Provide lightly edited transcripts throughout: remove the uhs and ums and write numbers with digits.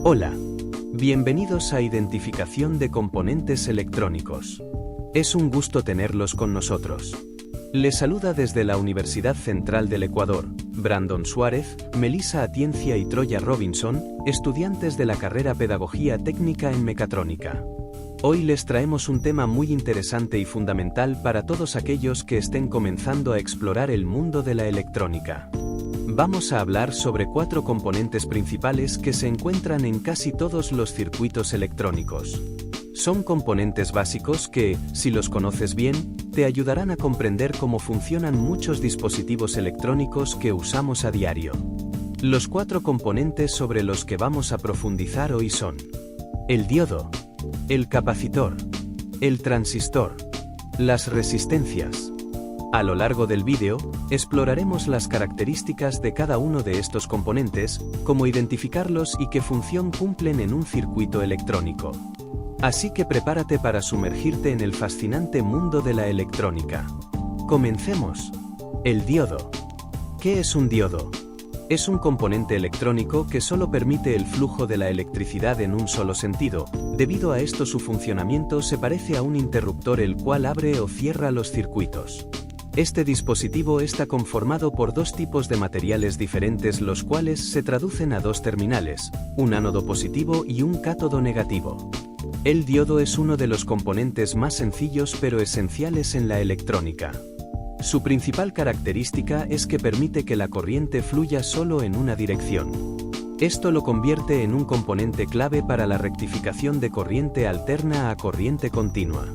Hola. Bienvenidos a Identificación de Componentes Electrónicos. Es un gusto tenerlos con nosotros. Les saluda desde la Universidad Central del Ecuador, Brandon Suárez, Melissa Atiencia y Troya Robinson, estudiantes de la carrera Pedagogía Técnica en Mecatrónica. Hoy les traemos un tema muy interesante y fundamental para todos aquellos que estén comenzando a explorar el mundo de la electrónica. Vamos a hablar sobre 4 componentes principales que se encuentran en casi todos los circuitos electrónicos. Son componentes básicos que, si los conoces bien, te ayudarán a comprender cómo funcionan muchos dispositivos electrónicos que usamos a diario. Los 4 componentes sobre los que vamos a profundizar hoy son: el diodo, el capacitor, el transistor, las resistencias. A lo largo del vídeo, exploraremos las características de cada uno de estos componentes, cómo identificarlos y qué función cumplen en un circuito electrónico. Así que prepárate para sumergirte en el fascinante mundo de la electrónica. Comencemos. El diodo. ¿Qué es un diodo? Es un componente electrónico que solo permite el flujo de la electricidad en un solo sentido. Debido a esto, su funcionamiento se parece a un interruptor, el cual abre o cierra los circuitos. Este dispositivo está conformado por 2 tipos de materiales diferentes, los cuales se traducen a 2 terminales, un ánodo positivo y un cátodo negativo. El diodo es uno de los componentes más sencillos pero esenciales en la electrónica. Su principal característica es que permite que la corriente fluya solo en una dirección. Esto lo convierte en un componente clave para la rectificación de corriente alterna a corriente continua.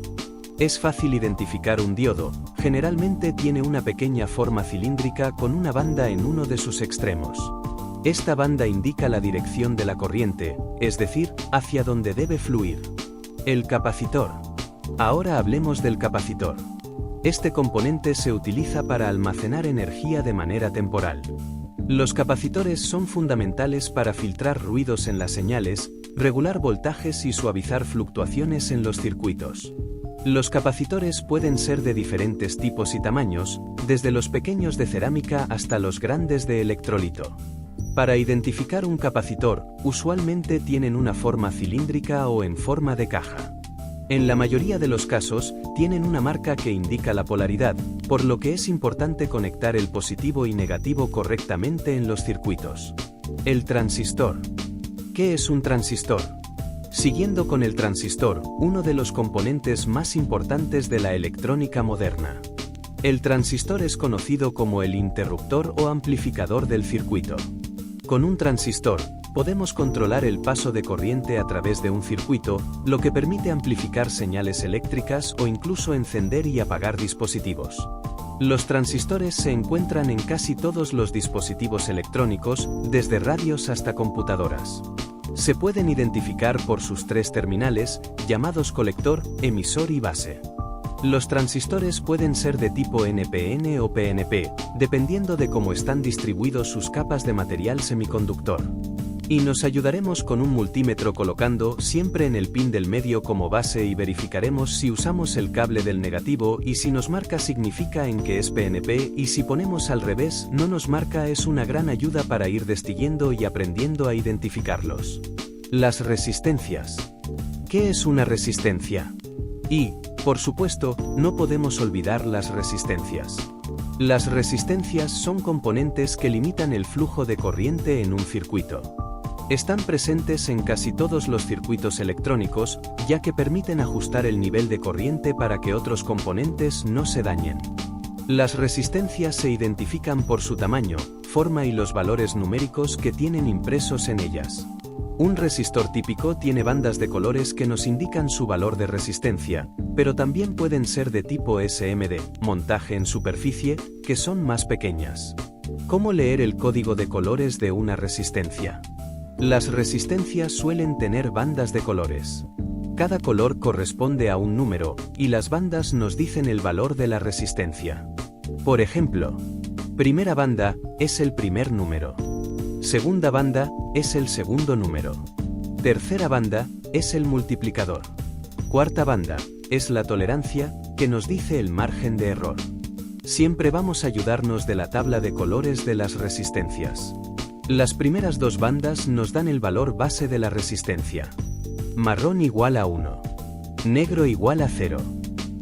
Es fácil identificar un diodo. Generalmente tiene una pequeña forma cilíndrica con una banda en uno de sus extremos. Esta banda indica la dirección de la corriente, es decir, hacia donde debe fluir. El capacitor. Ahora hablemos del capacitor. Este componente se utiliza para almacenar energía de manera temporal. Los capacitores son fundamentales para filtrar ruidos en las señales, regular voltajes y suavizar fluctuaciones en los circuitos. Los capacitores pueden ser de diferentes tipos y tamaños, desde los pequeños de cerámica hasta los grandes de electrolito. Para identificar un capacitor, usualmente tienen una forma cilíndrica o en forma de caja. En la mayoría de los casos, tienen una marca que indica la polaridad, por lo que es importante conectar el positivo y negativo correctamente en los circuitos. El transistor. ¿Qué es un transistor? Siguiendo con el transistor, uno de los componentes más importantes de la electrónica moderna. El transistor es conocido como el interruptor o amplificador del circuito. Con un transistor, podemos controlar el paso de corriente a través de un circuito, lo que permite amplificar señales eléctricas o incluso encender y apagar dispositivos. Los transistores se encuentran en casi todos los dispositivos electrónicos, desde radios hasta computadoras. Se pueden identificar por sus 3 terminales, llamados colector, emisor y base. Los transistores pueden ser de tipo NPN o PNP, dependiendo de cómo están distribuidos sus capas de material semiconductor. Y nos ayudaremos con un multímetro colocando siempre en el pin del medio como base y verificaremos si usamos el cable del negativo, y si nos marca significa en que es PNP, y si ponemos al revés no nos marca. Es una gran ayuda para ir distinguiendo y aprendiendo a identificarlos. Las resistencias. ¿Qué es una resistencia? Y, por supuesto, no podemos olvidar las resistencias. Las resistencias son componentes que limitan el flujo de corriente en un circuito. Están presentes en casi todos los circuitos electrónicos, ya que permiten ajustar el nivel de corriente para que otros componentes no se dañen. Las resistencias se identifican por su tamaño, forma y los valores numéricos que tienen impresos en ellas. Un resistor típico tiene bandas de colores que nos indican su valor de resistencia, pero también pueden ser de tipo SMD, montaje en superficie, que son más pequeñas. ¿Cómo leer el código de colores de una resistencia? Las resistencias suelen tener bandas de colores. Cada color corresponde a un número, y las bandas nos dicen el valor de la resistencia. Por ejemplo, primera banda es el primer número. Segunda banda es el segundo número. Tercera banda es el multiplicador. Cuarta banda es la tolerancia, que nos dice el margen de error. Siempre vamos a ayudarnos de la tabla de colores de las resistencias. Las primeras dos bandas nos dan el valor base de la resistencia. Marrón igual a 1. Negro igual a 0.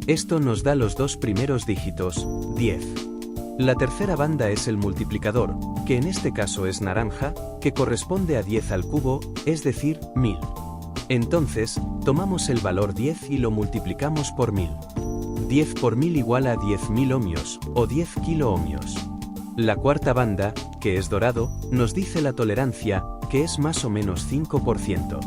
Esto nos da los dos primeros dígitos, 10. La tercera banda es el multiplicador, que en este caso es naranja, que corresponde a 10 al cubo, es decir, 1000. Entonces, tomamos el valor 10 y lo multiplicamos por 1000. 10 por 1000 igual a 10.000 ohmios, o 10 kiloohmios. La cuarta banda, que es dorado, nos dice la tolerancia, que es más o menos 5%.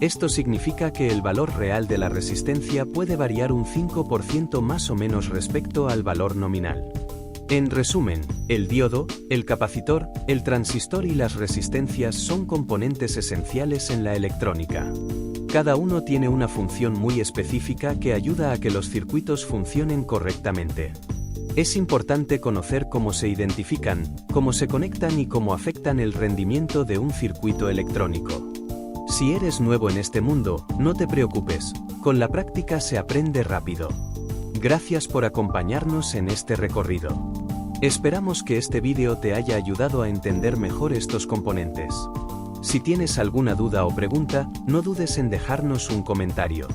Esto significa que el valor real de la resistencia puede variar un 5% más o menos respecto al valor nominal. En resumen, el diodo, el capacitor, el transistor y las resistencias son componentes esenciales en la electrónica. Cada uno tiene una función muy específica que ayuda a que los circuitos funcionen correctamente. Es importante conocer cómo se identifican, cómo se conectan y cómo afectan el rendimiento de un circuito electrónico. Si eres nuevo en este mundo, no te preocupes, con la práctica se aprende rápido. Gracias por acompañarnos en este recorrido. Esperamos que este vídeo te haya ayudado a entender mejor estos componentes. Si tienes alguna duda o pregunta, no dudes en dejarnos un comentario.